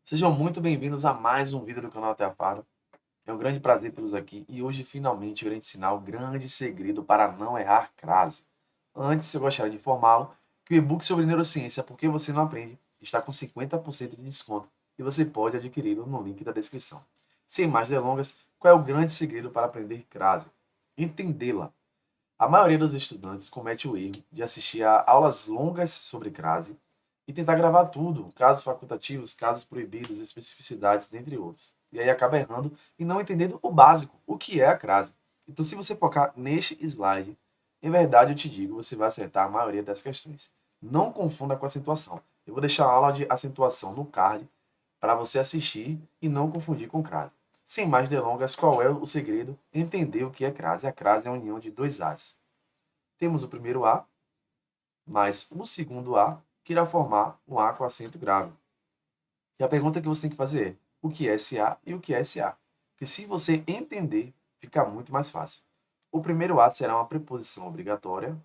Sejam muito bem-vindos a mais um vídeo do canal Teafara. É um grande prazer tê-los aqui e hoje finalmente eu irei ensinar o grande segredo para não errar crase. Antes, eu gostaria de informá-lo que o e-book sobre neurociência Por que você não aprende está com 50% de desconto e você pode adquiri-lo no link da descrição. Sem mais delongas, qual é o grande segredo para aprender crase? Entendê-la. A maioria dos estudantes comete o erro de assistir a aulas longas sobre crase e tentar gravar tudo, casos facultativos, casos proibidos, especificidades, dentre outros. E aí acaba errando e não entendendo o básico, o que é a crase. Então, se você focar neste slide, em verdade eu te digo, você vai acertar a maioria das questões. Não confunda com acentuação. Eu vou deixar a aula de acentuação no card para você assistir e não confundir com crase. Sem mais delongas, qual é o segredo? Entender o que é crase. A crase é a união de dois As. Temos o primeiro A, mais o segundo A, que irá formar um A com acento grave. E a pergunta que você tem que fazer é, o que é esse A e o que é esse A? Porque se você entender, fica muito mais fácil. O primeiro A será uma preposição obrigatória.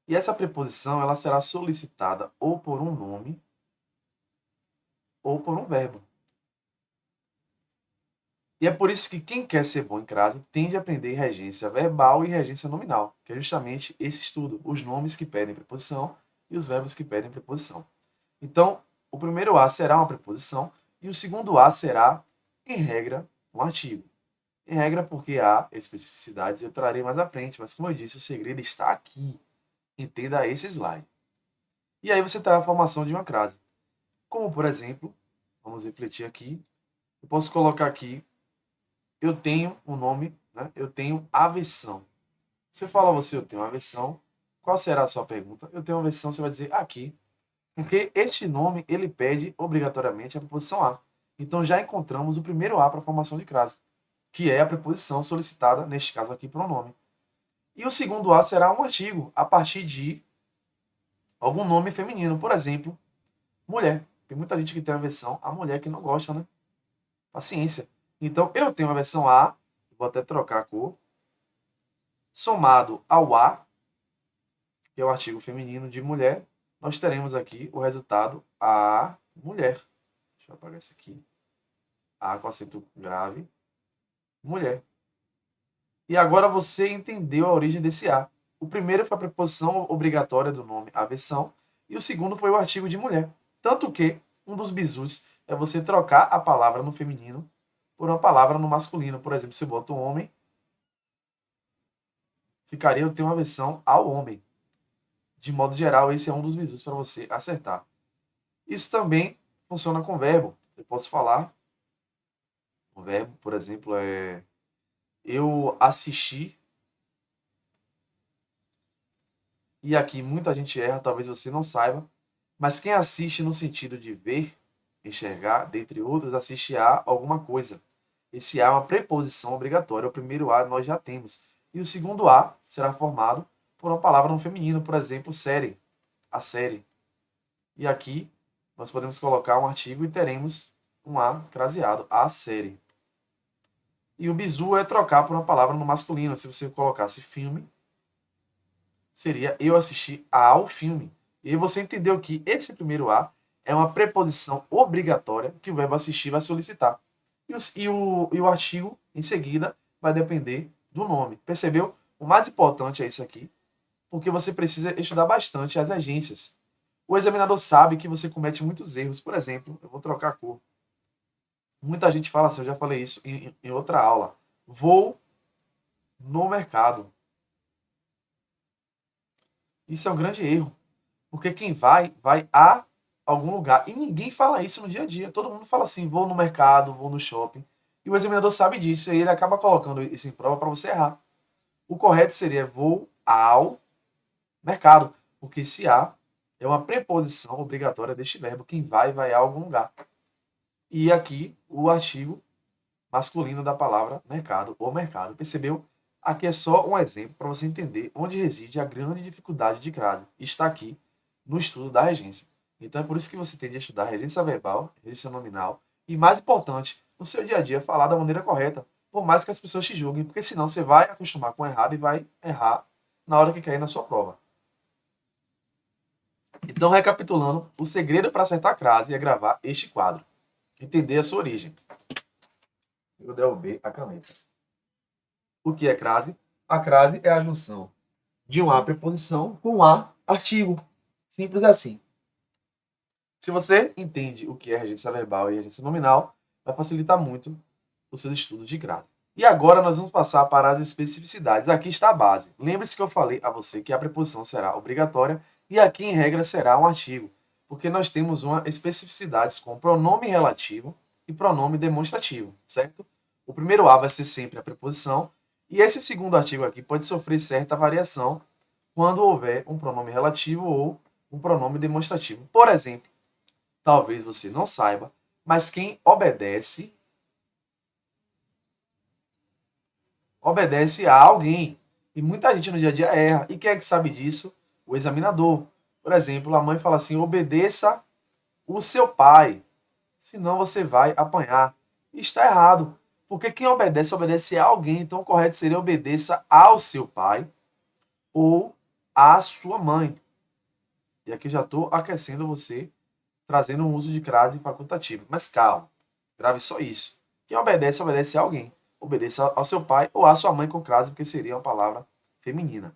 E essa preposição ela será solicitada ou por um nome ou por um verbo. E é por isso que quem quer ser bom em crase tende a aprender regência verbal e regência nominal, que é justamente esse estudo, os nomes que pedem preposição e os verbos que pedem preposição. Então, o primeiro A será uma preposição e o segundo A será, em regra, um artigo. Em regra, porque há especificidades, eu trarei mais à frente, mas como eu disse, o segredo está aqui. Entenda esse slide. E aí você terá a formação de uma crase. Como, por exemplo, vamos refletir aqui, eu posso colocar aqui, eu tenho um nome, né? Eu tenho aversão. Se eu falar a você, eu tenho aversão, qual será a sua pergunta? Eu tenho aversão, você vai dizer aqui. Porque este nome, ele pede obrigatoriamente a preposição a. Então já encontramos o primeiro a para a formação de crase, que é a preposição solicitada, neste caso aqui, pronome. E o segundo a será um artigo, a partir de algum nome feminino. Por exemplo, mulher. Tem muita gente que tem a versão a mulher que não gosta, né? Paciência. Então, eu tenho a versão a, vou até trocar a cor, somado ao a, que é o artigo feminino de mulher, nós teremos aqui o resultado a mulher. Deixa eu apagar isso aqui. A com acento grave, mulher. E agora você entendeu a origem desse A. O primeiro foi a preposição obrigatória do nome aversão e o segundo foi o artigo de mulher. Tanto que um dos bizus é você trocar a palavra no feminino por uma palavra no masculino. Por exemplo, você bota um homem, ficaria eu tenho uma aversão ao homem. De modo geral, esse é um dos bizus para você acertar. Isso também funciona com verbo. Eu posso falar, o verbo, por exemplo, é eu assisti. E aqui muita gente erra, talvez você não saiba, mas quem assiste no sentido de ver, enxergar, dentre outros, assiste a alguma coisa. Esse a é uma preposição obrigatória. O primeiro a nós já temos. E o segundo a será formado por uma palavra no feminino, por exemplo, série, a série. E aqui nós podemos colocar um artigo e teremos um a craseado, a série. E o bizu é trocar por uma palavra no masculino. Se você colocasse filme, seria eu assistir ao filme. E aí você entendeu que esse primeiro a é uma preposição obrigatória que o verbo assistir vai solicitar. E o artigo, em seguida, vai depender do nome. Percebeu? O mais importante é isso aqui, porque você precisa estudar bastante as agências. O examinador sabe que você comete muitos erros. Por exemplo, eu vou trocar a cor. Muita gente fala assim, eu já falei isso em outra aula. Vou no mercado. Isso é um grande erro. Porque quem vai a algum lugar. E ninguém fala isso no dia a dia. Todo mundo fala assim, vou no mercado, vou no shopping. E o examinador sabe disso. E ele acaba colocando isso em prova para você errar. O correto seria vou ao mercado. Porque se a é uma preposição obrigatória deste verbo. Quem vai a algum lugar. E aqui o artigo masculino da palavra mercado ou mercado. Percebeu? Aqui é só um exemplo para você entender onde reside a grande dificuldade de crase. Está aqui no estudo da regência. Então é por isso que você tem de estudar regência verbal, regência nominal e, mais importante, no seu dia a dia, falar da maneira correta, por mais que as pessoas te julguem, porque senão você vai acostumar com o errado e vai errar na hora que cair na sua prova. Então, recapitulando, o segredo para acertar a crase é gravar este quadro. Entender a sua origem. Eu derrubei a caneta. O que é crase? A crase é a junção de um A preposição com um A artigo. Simples assim. Se você entende o que é regência verbal e regência nominal, vai facilitar muito os seus estudos de crase. E agora nós vamos passar para as especificidades. Aqui está a base. Lembre-se que eu falei a você que a preposição será obrigatória e aqui, em regra, será um artigo, porque nós temos uma especificidades com pronome relativo e pronome demonstrativo, certo? O primeiro A vai ser sempre a preposição e esse segundo artigo aqui pode sofrer certa variação quando houver um pronome relativo ou um pronome demonstrativo. Por exemplo, talvez você não saiba, mas quem obedece a alguém. E muita gente no dia a dia erra. E quem é que sabe disso? O examinador. Por exemplo, a mãe fala assim: obedeça o seu pai, senão você vai apanhar. E está errado, porque quem obedece a alguém. Então o correto seria obedeça ao seu pai ou à sua mãe. E aqui já estou aquecendo você, trazendo um uso de crase facultativo. Mas calma, grave só isso. Quem obedece a alguém. Obedeça ao seu pai ou à sua mãe com crase, porque seria uma palavra feminina.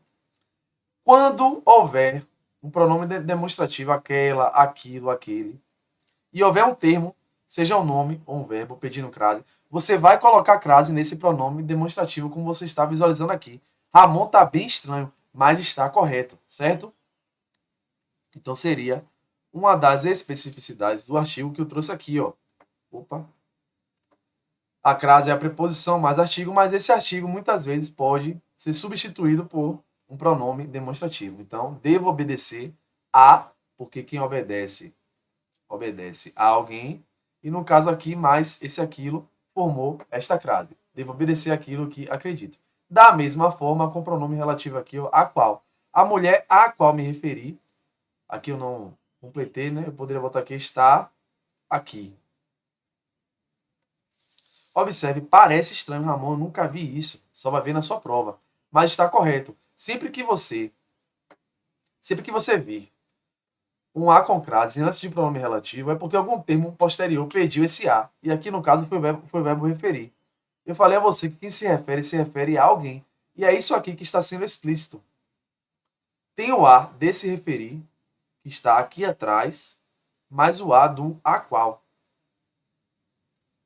Quando houver um pronome demonstrativo, aquela, aquilo, aquele, e houver um termo, seja um nome ou um verbo pedindo crase, você vai colocar crase nesse pronome demonstrativo, como você está visualizando aqui. Ramon está bem estranho, mas está correto, certo? Então seria uma das especificidades do artigo que eu trouxe aqui, ó. Opa. A crase é a preposição mais artigo, mas esse artigo muitas vezes pode ser substituído por um pronome demonstrativo. Então, devo obedecer a, porque quem obedece a alguém. E no caso aqui, mais esse aquilo formou esta crase. Devo obedecer aquilo que acredito. Da mesma forma, com o pronome relativo aqui, ó, a qual. A mulher a qual me referi, aqui eu não completei, né? Eu poderia botar aqui, está aqui. Observe, parece estranho, Ramon, eu nunca vi isso. Só vai ver na sua prova. Mas está correto. Sempre que você vir um A com crase antes de pronome relativo, é porque algum termo posterior pediu esse A. E aqui, no caso, foi o verbo referir. Eu falei a você que quem se refere a alguém. E é isso aqui que está sendo explícito. Tem o A desse referir, que está aqui atrás, mais o A do a qual.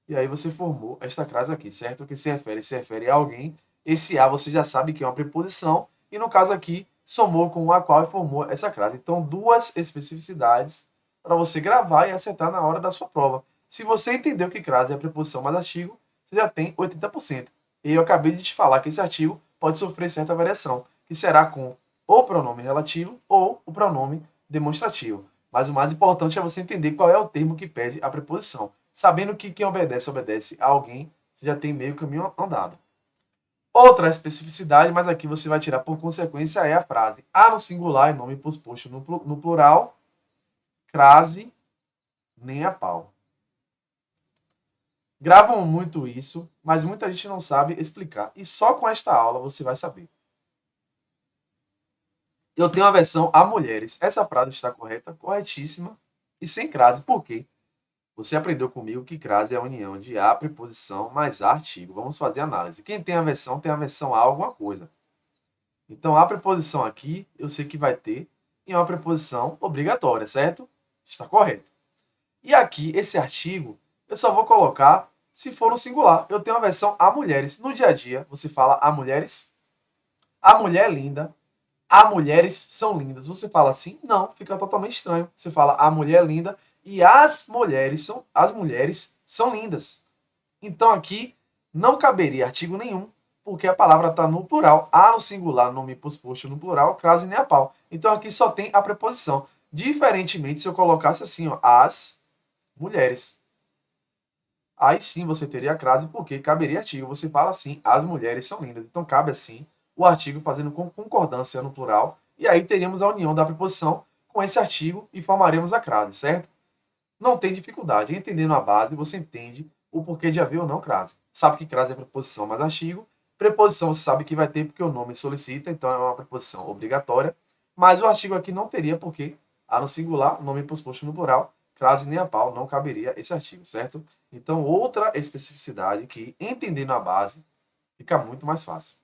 E aí você formou esta crase aqui, certo? Que se refere a alguém. Esse a você já sabe que é uma preposição. E no caso aqui, somou com o a qual e formou essa crase. Então, duas especificidades para você gravar e acertar na hora da sua prova. Se você entendeu que crase é a preposição mais artigo, você já tem 80%. E eu acabei de te falar que esse artigo pode sofrer certa variação, que será com o pronome relativo ou o pronome demonstrativo. Mas o mais importante é você entender qual é o termo que pede a preposição. Sabendo que quem obedece a alguém, você já tem meio caminho andado. Outra especificidade, mas aqui você vai tirar por consequência, é a frase a no singular e nome posposto no plural, crase nem a pau. Gravam muito isso, mas muita gente não sabe explicar. E só com esta aula você vai saber. Eu tenho a versão a mulheres. Essa frase está correta, corretíssima e sem crase. Por quê? Você aprendeu comigo que crase é a união de a preposição mais a artigo. Vamos fazer análise. Quem tem a versão a alguma coisa. Então, a preposição aqui, eu sei que vai ter em uma preposição obrigatória, certo? Está correto. E aqui, esse artigo, eu só vou colocar se for no singular. Eu tenho a versão a mulheres. No dia a dia, você fala a mulheres. A mulher é linda. A mulheres são lindas. Você fala assim? Não, fica totalmente estranho. Você fala a mulher é linda e as mulheres são lindas. Então aqui não caberia artigo nenhum, porque a palavra está no plural. A no singular, nome posposto no plural, crase nem a pau. Então aqui só tem a preposição. Diferentemente, se eu colocasse assim, ó, as mulheres. Aí sim você teria a crase, porque caberia artigo. Você fala assim, as mulheres são lindas. Então cabe assim o artigo fazendo com concordância no plural. E aí teríamos a união da preposição com esse artigo e formaremos a crase, certo? Não tem dificuldade. Entendendo a base, você entende o porquê de haver ou não crase. Sabe que crase é preposição mais artigo. Preposição você sabe que vai ter porque o nome solicita, então é uma preposição obrigatória. Mas o artigo aqui não teria porque A no singular, nome posposto no plural, crase nem a pau, não caberia esse artigo, certo? Então, outra especificidade que, entendendo a base, fica muito mais fácil.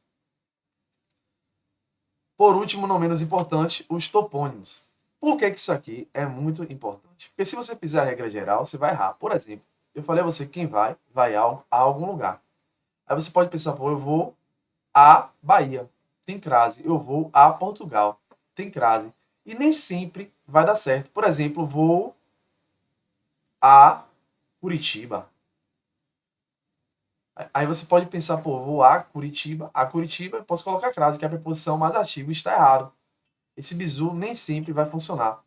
Por último, não menos importante, os topônimos. Por que isso aqui é muito importante? Porque se você fizer a regra geral, você vai errar. Por exemplo, eu falei a você que quem vai a algum lugar. Aí você pode pensar, pô, eu vou a Bahia, tem crase. Eu vou a Portugal, tem crase. E nem sempre vai dar certo. Por exemplo, vou a Curitiba. Aí você pode pensar, pô, vou a Curitiba. A Curitiba, eu posso colocar crase, que é a preposição mais ativa, está errado. Esse bizu nem sempre vai funcionar.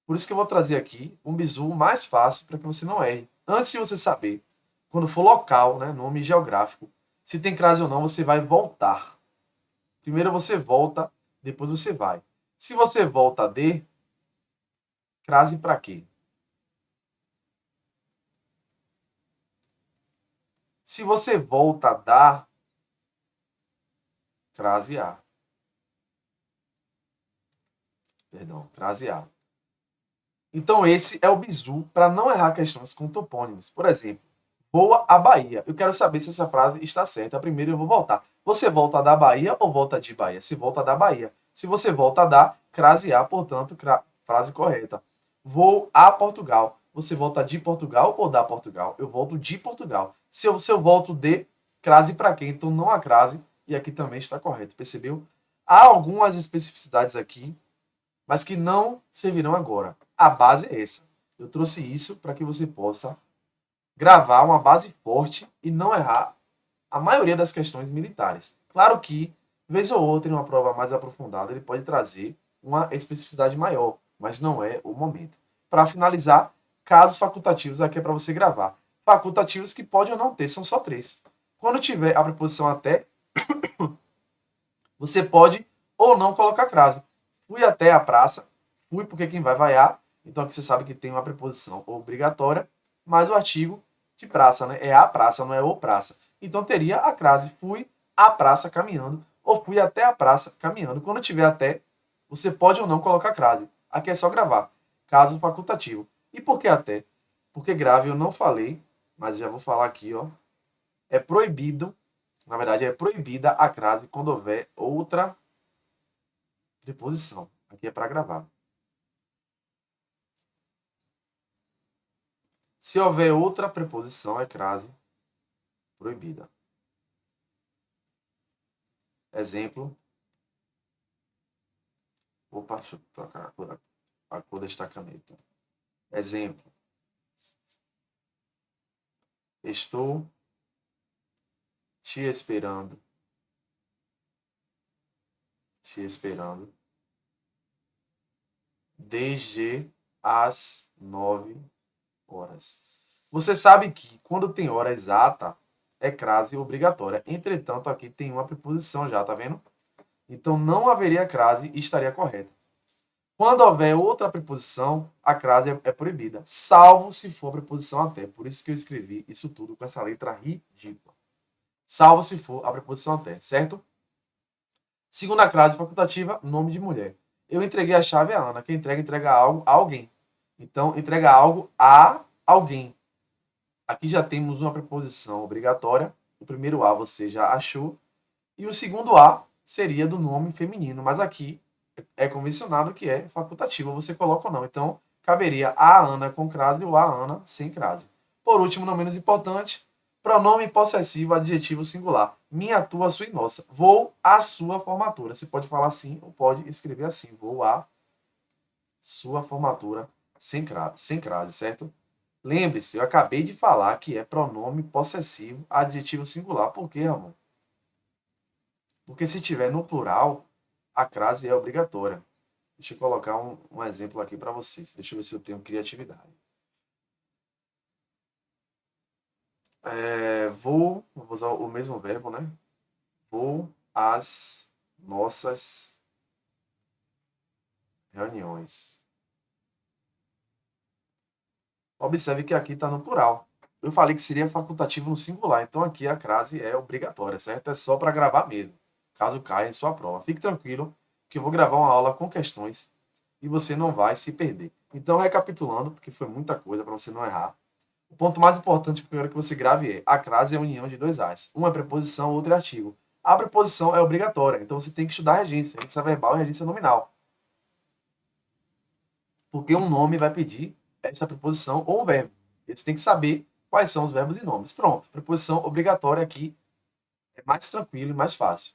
Por isso que eu vou trazer aqui um bizu mais fácil para que você não erre. Antes de você saber, quando for local, né, nome geográfico, se tem crase ou não, você vai voltar. Primeiro você volta, depois você vai. Se você volta de, crase para quê? Se você volta da, crase a. Perdão, crase a. Então esse é o bizu para não errar questões com topônimos. Por exemplo, voa a Bahia. Eu quero saber se essa frase está certa. Primeiro eu vou voltar. Você volta da Bahia ou volta de Bahia? Se volta da Bahia. Se você volta da, crase a, portanto, frase correta. Vou a Portugal. Você volta de Portugal ou da Portugal? Eu volto de Portugal. Se eu volto de, crase para quê? Então não há crase. E aqui também está correto. Percebeu? Há algumas especificidades aqui, mas que não servirão agora. A base é essa. Eu trouxe isso para que você possa gravar uma base forte e não errar a maioria das questões militares. Claro que, vez ou outra, em uma prova mais aprofundada, ele pode trazer uma especificidade maior, mas não é o momento. Para finalizar, casos facultativos aqui é para você gravar. Facultativos que pode ou não ter, são só 3. Quando tiver a preposição até, você pode ou não colocar crase. Fui até a praça, fui porque quem vai vaiar, então aqui você sabe que tem uma preposição obrigatória, mas o artigo de praça, né? É a praça, não é o praça. Então teria a crase, fui à praça caminhando, ou fui até a praça caminhando. Quando tiver até, você pode ou não colocar crase. Aqui é só gravar. Caso facultativo. E por que até? Porque grave eu não falei, mas já vou falar aqui, ó. É proibido, na verdade é proibida a crase quando houver outra preposição. Aqui é para gravar. Se houver outra preposição, é crase proibida. Exemplo. Opa, deixa eu trocar a cor desta caneta. Exemplo. Estou te esperando. Te esperando. Desde as 9 horas. Você sabe que quando tem hora exata, é crase obrigatória. Entretanto, aqui tem uma preposição já, tá vendo? Então não haveria crase e estaria correta. Quando houver outra preposição, a crase é proibida, salvo se for a preposição até. Por isso que eu escrevi isso tudo com essa letra ridícula. Salvo se for a preposição até, certo? Segunda crase facultativa, nome de mulher. Eu entreguei a chave a Ana. Quem entrega algo a alguém. Então, entrega algo a alguém. Aqui já temos uma preposição obrigatória. O primeiro a você já achou. E o segundo a seria do nome feminino. Mas aqui é convencionado que é facultativo. Você coloca ou não. Então, caberia a Ana com crase ou a Ana sem crase. Por último, não menos importante, pronome possessivo, adjetivo singular. Minha, tua, sua e nossa. Vou à sua formatura. Você pode falar assim ou pode escrever assim. Vou à sua formatura sem crase, certo? Lembre-se, eu acabei de falar que é pronome possessivo, adjetivo singular. Por quê, Ramon? Porque se tiver no plural, a crase é obrigatória. Deixa eu colocar um exemplo aqui para vocês. Deixa eu ver se eu tenho criatividade. Vou usar o mesmo verbo, né? Vou às nossas reuniões. Observe que aqui está no plural. Eu falei que seria facultativo no singular, então aqui a crase é obrigatória, certo? É só para gravar mesmo, caso caia em sua prova. Fique tranquilo que eu vou gravar uma aula com questões e você não vai se perder. Então, recapitulando, porque foi muita coisa para você não errar, o ponto mais importante que eu quero que você grave é: a crase é a união de dois as. Uma é preposição, outra é artigo. A preposição é obrigatória, então você tem que estudar regência verbal e regência nominal. Porque um nome vai pedir essa preposição ou um verbo. Você tem que saber quais são os verbos e nomes. Pronto, preposição obrigatória aqui é mais tranquilo e mais fácil.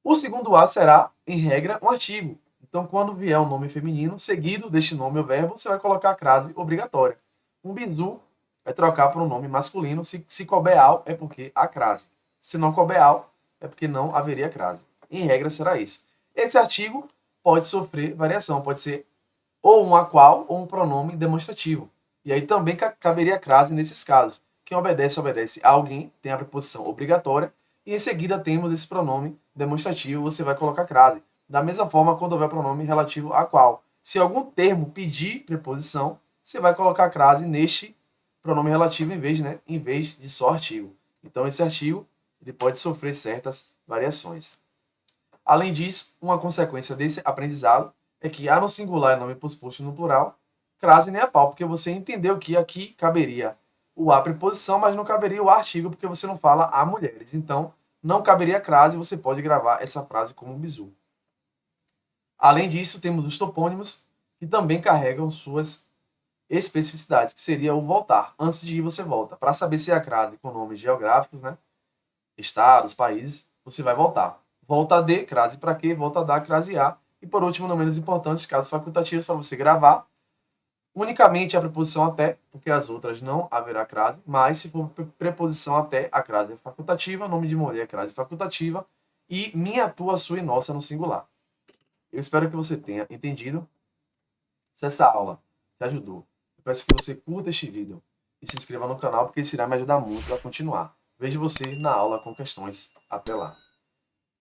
O segundo A será, em regra, um artigo. Então, quando vier um nome feminino, seguido deste nome ou verbo, você vai colocar a crase obrigatória. Um bizu é trocar por um nome masculino. Se couber ao, é porque há crase. Se não couber ao, é porque não haveria crase. Em regra, será isso. Esse artigo pode sofrer variação. Pode ser ou um a qual ou um pronome demonstrativo. E aí também caberia crase nesses casos. Quem obedece a alguém, tem a preposição obrigatória, e em seguida temos esse pronome demonstrativo, você vai colocar crase. Da mesma forma, quando houver pronome relativo a qual. Se algum termo pedir preposição, você vai colocar crase neste pronome relativo em vez de só artigo. Então, esse artigo ele pode sofrer certas variações. Além disso, uma consequência desse aprendizado é que A no singular é nome posposto no plural, crase nem a pau, porque você entendeu que aqui caberia o A preposição, mas não caberia o artigo, porque você não fala a mulheres. Então, não caberia crase, você pode gravar essa frase como bizu. Além disso, temos os topônimos, que também carregam suas especificidades, que seria o voltar. Antes de ir, você volta. Para saber se é a crase com nomes geográficos, né? Estados, países, você vai voltar. Volta de, crase para quê? Volta da, crase a. E por último, não menos importante, casos facultativos para você gravar. Unicamente a preposição até, porque as outras não haverá crase, mas se for preposição até, a crase é facultativa, nome de mulher é crase facultativa, e minha, tua, sua e nossa no singular. Eu espero que você tenha entendido. Se essa aula te ajudou, eu peço que você curta este vídeo e se inscreva no canal, porque isso irá me ajudar muito a continuar. Vejo você na aula com questões. Até lá!